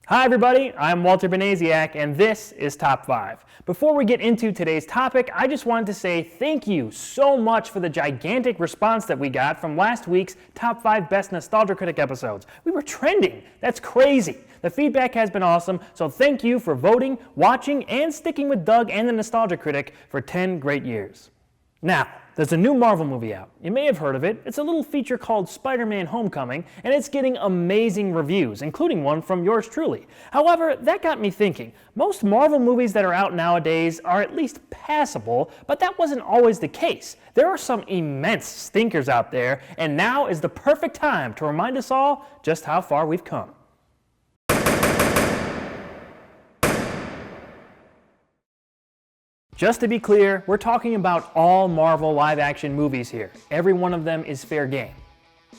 Hi everybody, I'm Walter Benasiak, and this is Top 5. Before we get into today's topic, I just wanted to say thank you so much for the gigantic response that we got from last week's Top 5 Best Nostalgia Critic episodes. We were trending. That's crazy. The feedback has been awesome, so thank you for voting, watching, and sticking with Doug and the Nostalgia Critic for 10 great years. Now, there's a new Marvel movie out. You may have heard of it. It's a little feature called Spider-Man Homecoming, and it's getting amazing reviews, including one from yours truly. However, that got me thinking. Most Marvel movies that are out nowadays are at least passable, but that wasn't always the case. There are some immense stinkers out there, and now is the perfect time to remind us all just how far we've come. Just to be clear, we're talking about all Marvel live-action movies here. Every one of them is fair game.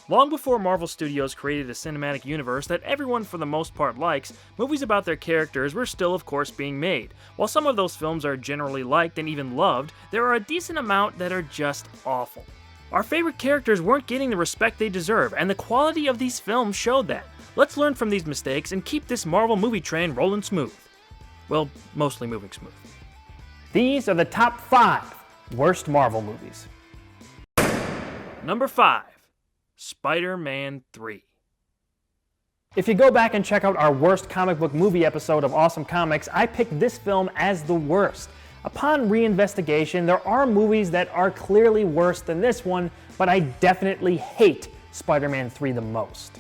Long before Marvel Studios created a cinematic universe that everyone for the most part likes, movies about their characters were still of course being made. While some of those films are generally liked and even loved, there are a decent amount that are just awful. Our favorite characters weren't getting the respect they deserve, and the quality of these films showed that. Let's learn from these mistakes and keep this Marvel movie train rolling smooth. Well, mostly moving smooth. These are the top 5 worst Marvel movies. Number 5, Spider-Man 3. If you go back and check out our worst comic book movie episode of Awesome Comics, I picked this film as the worst. Upon reinvestigation, there are movies that are clearly worse than this one, but I definitely hate Spider-Man 3 the most.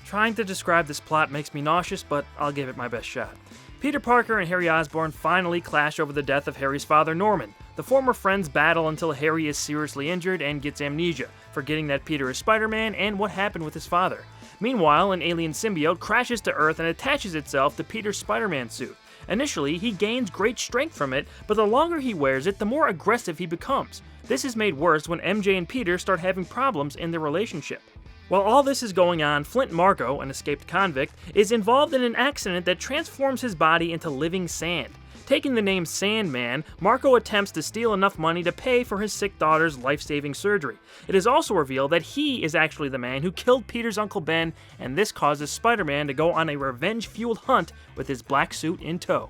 Trying to describe this plot makes me nauseous, but I'll give it my best shot. Peter Parker and Harry Osborn finally clash over the death of Harry's father, Norman. The former friends battle until Harry is seriously injured and gets amnesia, forgetting that Peter is Spider-Man and what happened with his father. Meanwhile, an alien symbiote crashes to Earth and attaches itself to Peter's Spider-Man suit. Initially, he gains great strength from it, but the longer he wears it, the more aggressive he becomes. This is made worse when MJ and Peter start having problems in their relationship. While all this is going on, Flint Marko, an escaped convict, is involved in an accident that transforms his body into living sand. Taking the name Sandman, Marko attempts to steal enough money to pay for his sick daughter's life-saving surgery. It is also revealed that he is actually the man who killed Peter's Uncle Ben, and this causes Spider-Man to go on a revenge-fueled hunt with his black suit in tow.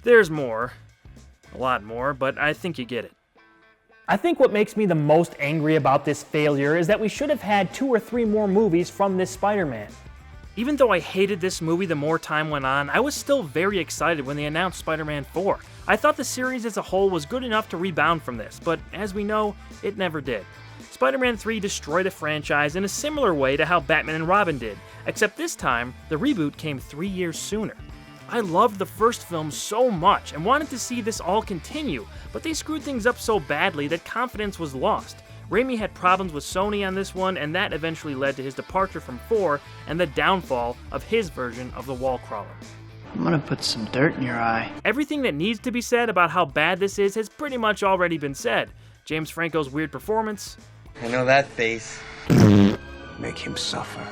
There's more. A lot more, but I think you get it. I think what makes me the most angry about this failure is that we should have had 2 or 3 more movies from this Spider-Man. Even though I hated this movie the more time went on, I was still very excited when they announced Spider-Man 4. I thought the series as a whole was good enough to rebound from this, but as we know, it never did. Spider-Man 3 destroyed a franchise in a similar way to how Batman and Robin did, except this time, the reboot came 3 years sooner. I loved the first film so much and wanted to see this all continue, but they screwed things up so badly that confidence was lost. Raimi had problems with Sony on this one, and that eventually led to his departure from 4 and the downfall of his version of the wall crawler. I'm gonna put some dirt in your eye. Everything that needs to be said about how bad this is has pretty much already been said. James Franco's weird performance. I know that face. Make him suffer.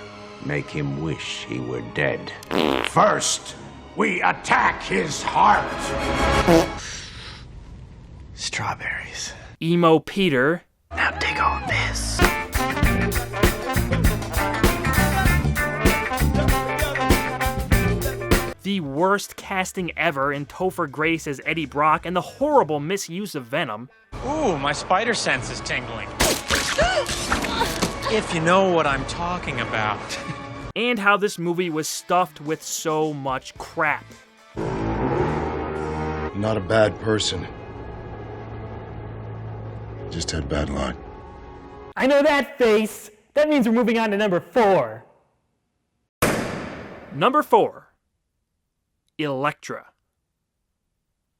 Make him wish he were dead. First, we attack his heart. Strawberries. Emo Peter. Now take all this. The worst casting ever in Topher Grace as Eddie Brock and the horrible misuse of Venom. Ooh, my spider sense is tingling. If you know what I'm talking about. And how this movie was stuffed with so much crap. I'm not a bad person. Just had bad luck. I know that face! That means we're moving on to number 4. Number 4. Elektra.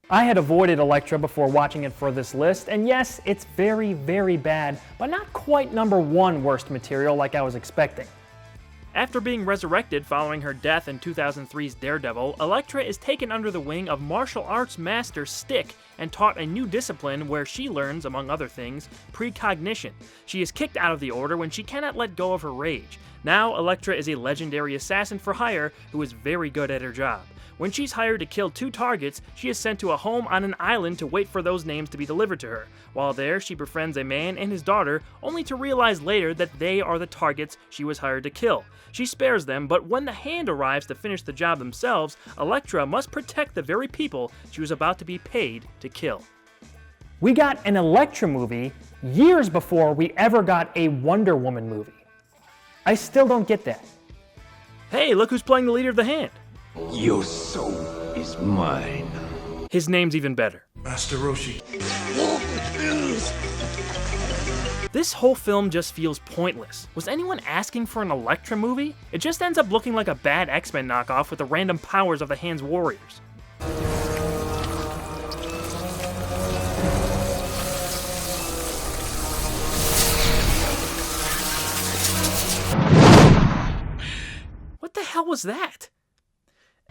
I had avoided Elektra before watching it for this list, and yes, it's very, very bad, but not quite number 1 worst material like I was expecting. After being resurrected following her death in 2003's Daredevil, Elektra is taken under the wing of martial arts master Stick and taught a new discipline where she learns, among other things, precognition. She is kicked out of the Order when she cannot let go of her rage. Now, Elektra is a legendary assassin for hire who is very good at her job. When she's hired to kill 2 targets, she is sent to a home on an island to wait for those names to be delivered to her. While there, she befriends a man and his daughter, only to realize later that they are the targets she was hired to kill. She spares them, but when the Hand arrives to finish the job themselves, Elektra must protect the very people she was about to be paid to kill. We got an Elektra movie years before we ever got a Wonder Woman movie. I still don't get that. Hey, look who's playing the leader of the Hand. Your soul is mine. His name's even better. Master Roshi. This whole film just feels pointless. Was anyone asking for an Elektra movie? It just ends up looking like a bad X-Men knockoff with the random powers of the Hand's warriors. What the hell was that?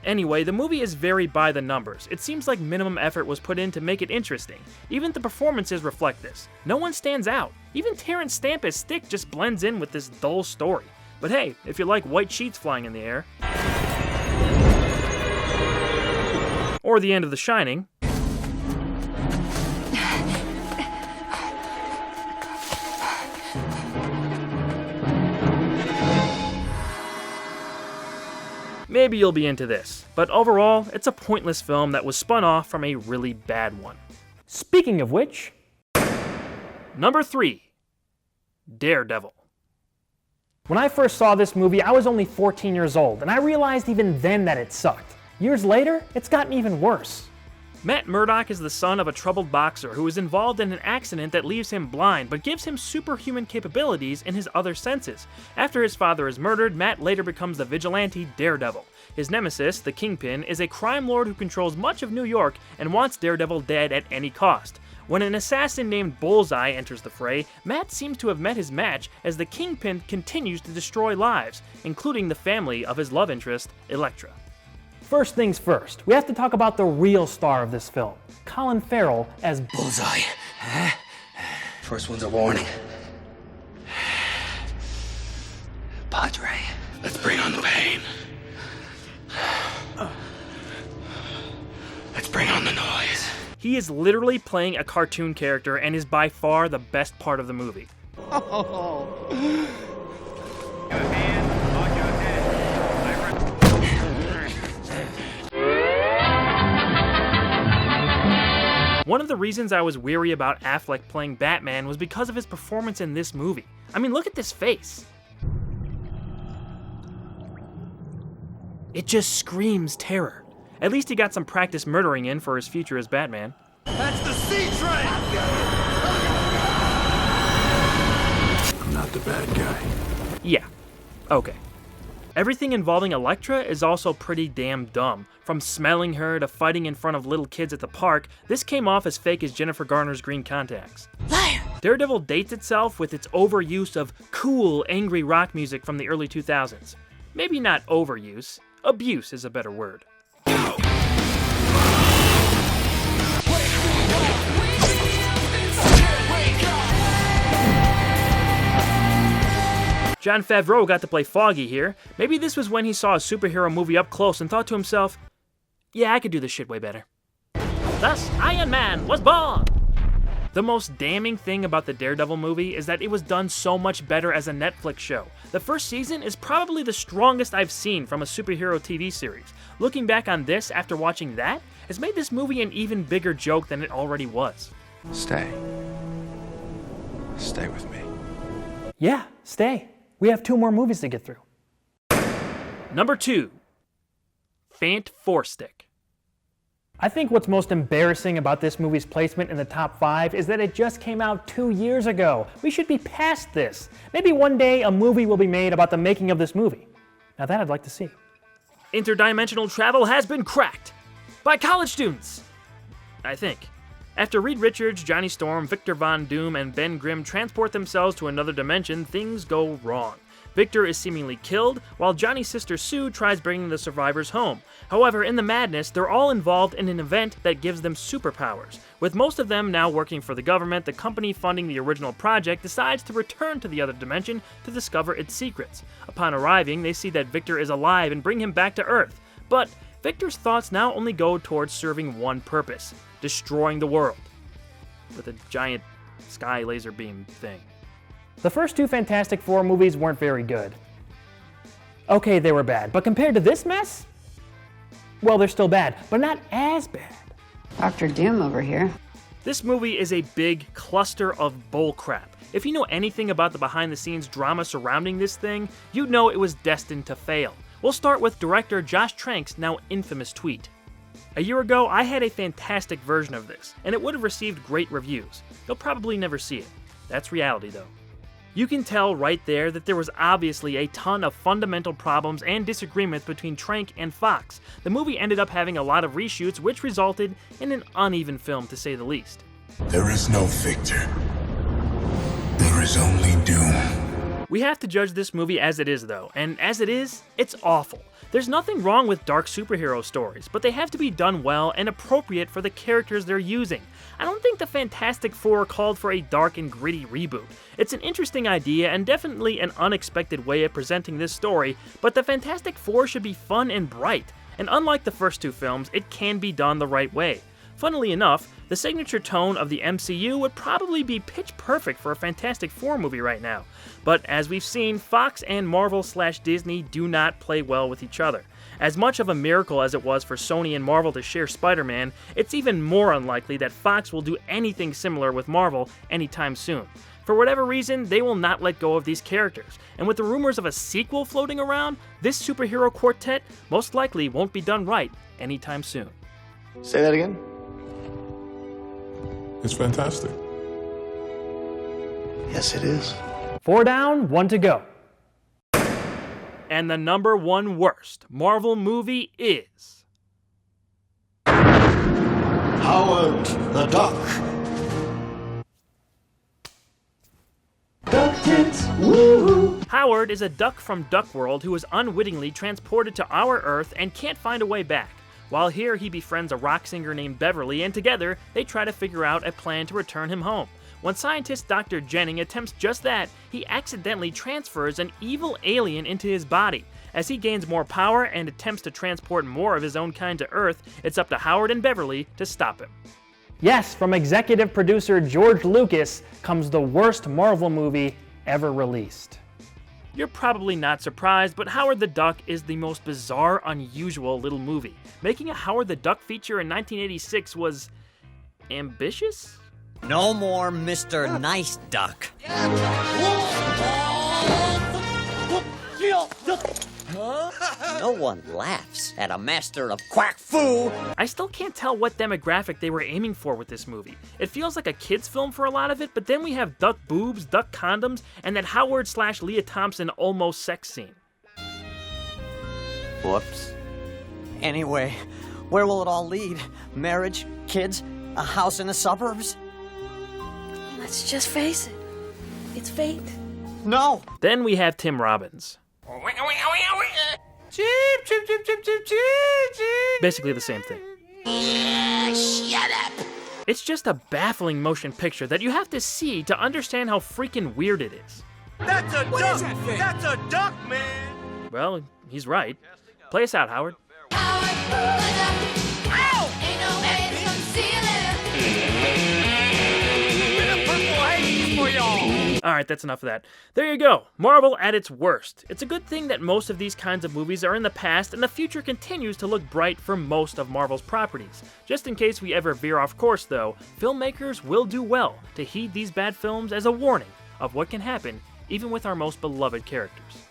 Anyway, the movie is very by the numbers. It seems like minimum effort was put in to make it interesting. Even the performances reflect this. No one stands out. Even Terrence Stamp as Stick just blends in with this dull story. But hey, if you like white sheets flying in the air, or the end of The Shining, maybe you'll be into this. But overall, it's a pointless film that was spun off from a really bad one. Speaking of which, Number 3. Daredevil. when I first saw this movie, I was only 14 years old, and I realized even then that it sucked. Years later, it's gotten even worse. Matt Murdock is the son of a troubled boxer who is involved in an accident that leaves him blind but gives him superhuman capabilities in his other senses. After his father is murdered, Matt later becomes the vigilante Daredevil. His nemesis, the Kingpin, is a crime lord who controls much of New York and wants Daredevil dead at any cost. When an assassin named Bullseye enters the fray, Matt seems to have met his match as the Kingpin continues to destroy lives, including the family of his love interest, Elektra. First things first, we have to talk about the real star of this film, Colin Farrell as Bullseye. Huh? First one's a warning. Padre. Let's bring on the pain. Let's bring on the noise. He is literally playing a cartoon character and is by far the best part of the movie. One of the reasons I was weary about Affleck playing Batman was because of his performance in this movie. I mean, look at this face. It just screams terror. At least he got some practice murdering in for his future as Batman. That's the C-Train! I'm not the bad guy. Yeah, okay. Everything involving Elektra is also pretty damn dumb. From smelling her to fighting in front of little kids at the park, this came off as fake as Jennifer Garner's green contacts. Liar! Daredevil dates itself with its overuse of cool, angry rock music from the early 2000s. Maybe not overuse, abuse is a better word. Jon Favreau got to play Foggy here. Maybe this was when he saw a superhero movie up close and thought to himself, yeah, I could do this shit way better. Thus, Iron Man was born! The most damning thing about the Daredevil movie is that it was done so much better as a Netflix show. The first season is probably the strongest I've seen from a superhero TV series. Looking back on this after watching that has made this movie an even bigger joke than it already was. Stay. Stay with me. Yeah, stay. We have 2 more movies to get through. Number 2. Fant Four Stick. I think what's most embarrassing about this movie's placement in the top 5 is that it just came out 2 years ago. We should be past this. Maybe one day a movie will be made about the making of this movie. Now that I'd like to see. Interdimensional travel has been cracked by college students, I think. After Reed Richards, Johnny Storm, Victor Von Doom, and Ben Grimm transport themselves to another dimension, things go wrong. Victor is seemingly killed, while Johnny's sister Sue tries bringing the survivors home. However, in the madness, they're all involved in an event that gives them superpowers. With most of them now working for the government, the company funding the original project decides to return to the other dimension to discover its secrets. Upon arriving, they see that Victor is alive and bring him back to Earth. But Victor's thoughts now only go towards serving one purpose: destroying the world. With a giant sky laser beam thing. The first two Fantastic Four movies weren't very good. Okay, they were bad, but compared to this mess? Well, they're still bad, but not as bad. Dr. Doom over here. This movie is a big cluster of bullcrap. If you know anything about the behind-the-scenes drama surrounding this thing, you'd know it was destined to fail. We'll start with director Josh Trank's now infamous tweet. A year ago, I had a fantastic version of this, and it would have received great reviews. You'll probably never see it. That's reality, though. You can tell right there that there was obviously a ton of fundamental problems and disagreements between Trank and Fox. The movie ended up having a lot of reshoots, which resulted in an uneven film, to say the least. There is no victor. There is only doom. We have to judge this movie as it is, though, and as it is, it's awful. There's nothing wrong with dark superhero stories, but they have to be done well and appropriate for the characters they're using. I don't think the Fantastic Four called for a dark and gritty reboot. It's an interesting idea and definitely an unexpected way of presenting this story, but the Fantastic Four should be fun and bright, and unlike the first two films, it can be done the right way. Funnily enough, the signature tone of the MCU would probably be pitch perfect for a Fantastic Four movie right now. But as we've seen, Fox and Marvel/Disney do not play well with each other. As much of a miracle as it was for Sony and Marvel to share Spider-Man, it's even more unlikely that Fox will do anything similar with Marvel anytime soon. For whatever reason, they will not let go of these characters, and with the rumors of a sequel floating around, this superhero quartet most likely won't be done right anytime soon. Say that again? It's fantastic. Yes, it is. 4 down, 1 to go. And the number one worst Marvel movie is... Howard the Duck. Howard is a duck from Duck World who is unwittingly transported to our Earth and can't find a way back. While here, he befriends a rock singer named Beverly, and together, they try to figure out a plan to return him home. When scientist Dr. Jennings attempts just that, he accidentally transfers an evil alien into his body. As he gains more power and attempts to transport more of his own kind to Earth, it's up to Howard and Beverly to stop him. Yes, from executive producer George Lucas comes the worst Marvel movie ever released. You're probably not surprised, but Howard the Duck is the most bizarre, unusual little movie. Making a Howard the Duck feature in 1986 was... ambitious? No more Mr. Nice Duck. No one laughs at a master of quack foo. I still can't tell what demographic they were aiming for with this movie. It feels like a kid's film for a lot of it, but then we have duck boobs, duck condoms, and that Howard/Leah Thompson almost sex scene. Whoops. Anyway, where will it all lead? Marriage? Kids? A house in the suburbs? Let's just face it. It's fate. No! Then we have Tim Robbins. Basically the same thing. Shut up! It's just a baffling motion picture that you have to see to understand how freaking weird it is. That's a duck! That's a duck, man! Well, he's right. Play us out, Howard. Alright, that's enough of that. There you go. Marvel at its worst. It's a good thing that most of these kinds of movies are in the past and the future continues to look bright for most of Marvel's properties. Just in case we ever veer off course, though, filmmakers will do well to heed these bad films as a warning of what can happen even with our most beloved characters.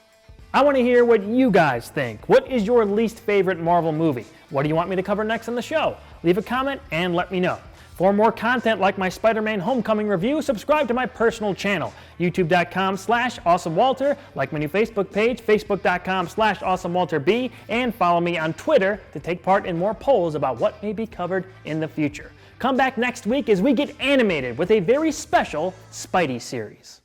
I want to hear what you guys think. What is your least favorite Marvel movie? What do you want me to cover next on the show? Leave a comment and let me know. For more content like my Spider-Man Homecoming review, subscribe to my personal channel, youtube.com/AwesomeWalter, like my new Facebook page, facebook.com/AwesomeWalterB, and follow me on Twitter to take part in more polls about what may be covered in the future. Come back next week as we get animated with a very special Spidey series.